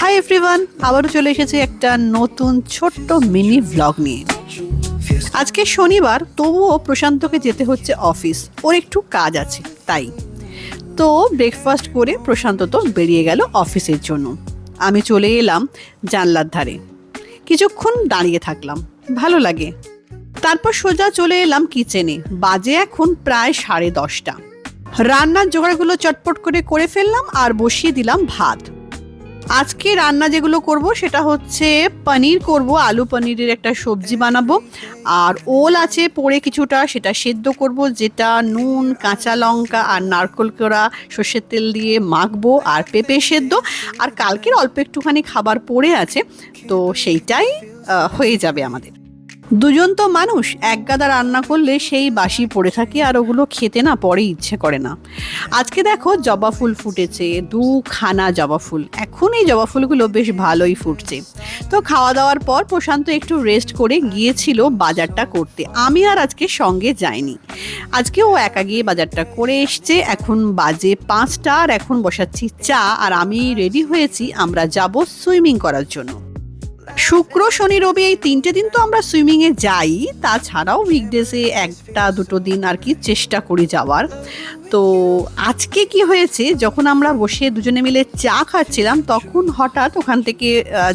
Hi everyone, আবারও চলে এসেছে একটা নতুন ছোট্ট মিনি ভ্লগ নিয়ে। আজকে শনিবার, তবুও প্রশান্তকে যেতে হচ্ছে অফিস, ওর একটু কাজ আছে তাই। তো ব্রেকফাস্ট করে প্রশান্ত তো বেরিয়ে গেল অফিসের জন্য। আমি চলে এলাম জানলার ধারে, কিছুক্ষণ দাঁড়িয়ে থাকলাম, ভালো লাগে। তারপর সোজা চলে এলাম কিচেনে। বাজে এখন প্রায় 10:30। রান্নার জোগাড়গুলো চটপট করে ফেললাম আর বসিয়ে দিলাম ভাত। আজকে রান্না যেগুলো করব সেটা হচ্ছে পনির করব, আলু পনিরের একটা সবজি বানাবো। আর ওল আছে পড়ে কিছুটা, সেটা সেদ্ধ করব, যেটা নুন, কাঁচা লঙ্কা আর নারকেল কোড়া সর্ষের তেল দিয়ে মাখবো। আর পেঁপে সেদ্ধ, আর কালকের অল্প একটুখানি খাবার পড়ে আছে, তো সেইটাই হয়ে যাবে আমাদের। দুজন তো মানুষ, এক গাদা রান্না করলে সেই বাসি পড়ে থাকে, আর ওগুলো খেতে না পরে ইচ্ছে করে না। আজকে দেখো জবা ফুল ফুটেছে, 2খানা জবা ফুল। এখন এই জবা ফুলগুলো বেশ ভালোই ফুটছে। তো খাওয়া দাওয়ার পর প্রশান্ত একটু রেস্ট করে গিয়েছিল বাজারটা করতে। আমি আর আজকে সঙ্গে যাইনি, আজকে ও একা গিয়ে বাজারটা করে এসছে। এখন বাজে 5টা, আর এখন বসাচ্ছি চা, আর আমি রেডি হয়েছি, আমরা যাব সুইমিং করার জন্য। শুক্র, শনি, রবি এই 3টে দিন তো আমরা সুইমিংয়ে যাই, তাছাড়াও উইকডেজে 1-2 দিন আর কি চেষ্টা করি যাওয়ার। তো আজকে কি হয়েছে, যখন আমরা বসে দুজনে মিলে চা খাচ্ছিলাম, তখন হঠাৎ ওখান থেকে,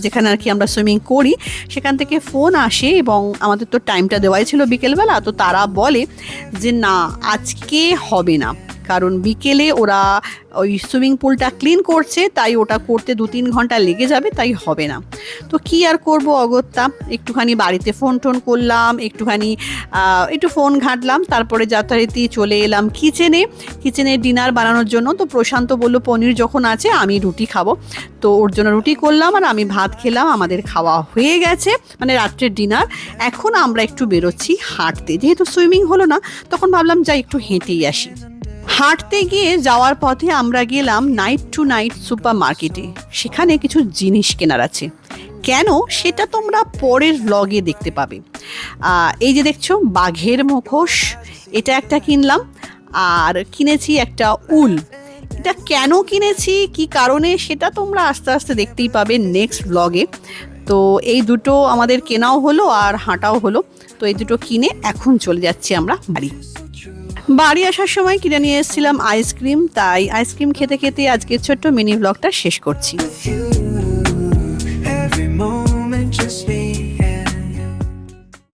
যেখানে আর কি আমরা সুইমিং করি, সেখান থেকে ফোন আসে, এবং আমাদের তো টাইমটা দেওয়াই ছিল বিকেলবেলা। তো তারা বলে যে না, আজকে হবে না, কারণ বিকেলে ওরা ওই সুইমিং পুলটা ক্লিন করছে, তাই ওটা করতে 2-3 ঘন্টা লেগে যাবে, তাই হবে না। তো কি আর করব, অগত্যা একটুখানি বাড়িতে ফোন করলাম, একটু ফোন ঘাঁটলাম, তারপরে যথারীতি চলে এলাম কিচেনে ডিনার বানানোর জন্য। তো প্রশান্ত বলল পনির যখন আছে আমি রুটি খাবো, তো ওর জন্য রুটি করলাম আর আমি ভাত খেলাম। আমাদের খাওয়া হয়ে গেছে, মানে রাত্রের ডিনার। এখন আমরা একটু বেরোচ্ছি হাঁটতে, যেহেতু সুইমিং হলো না, তখন ভাবলাম যাই একটু হেঁটেই আসি। হাঁটতে গিয়ে যাওয়ার পথে আমরা গেলাম নাইট টু নাইট সুপার মার্কেটে। সেখানে কিছু জিনিস কেনার আছে, কেন সেটা তোমরা পরের ভ্লগে দেখতে পাবে। এই যে দেখছো বাঘের মুখোশ, এটা একটা কিনলাম। আর কিনেছি একটা উল। এটা কেন কিনেছি, কি কারণে, সেটা তোমরা আস্তে আস্তে দেখতেই পাবে নেক্সট ভ্লগে। তো এই দুটো আমাদের কেনাও হলো আর হাঁটাও হলো। তো এই দুটো কিনে এখন চলে যাচ্ছি আমরা বাড়ি আসার সময় কিনে নিয়ে এসেছিলাম আইসক্রিম, তাই আইসক্রিম খেতে খেতে আজকের ছোট্ট মিনি ব্লগটা শেষ করছি।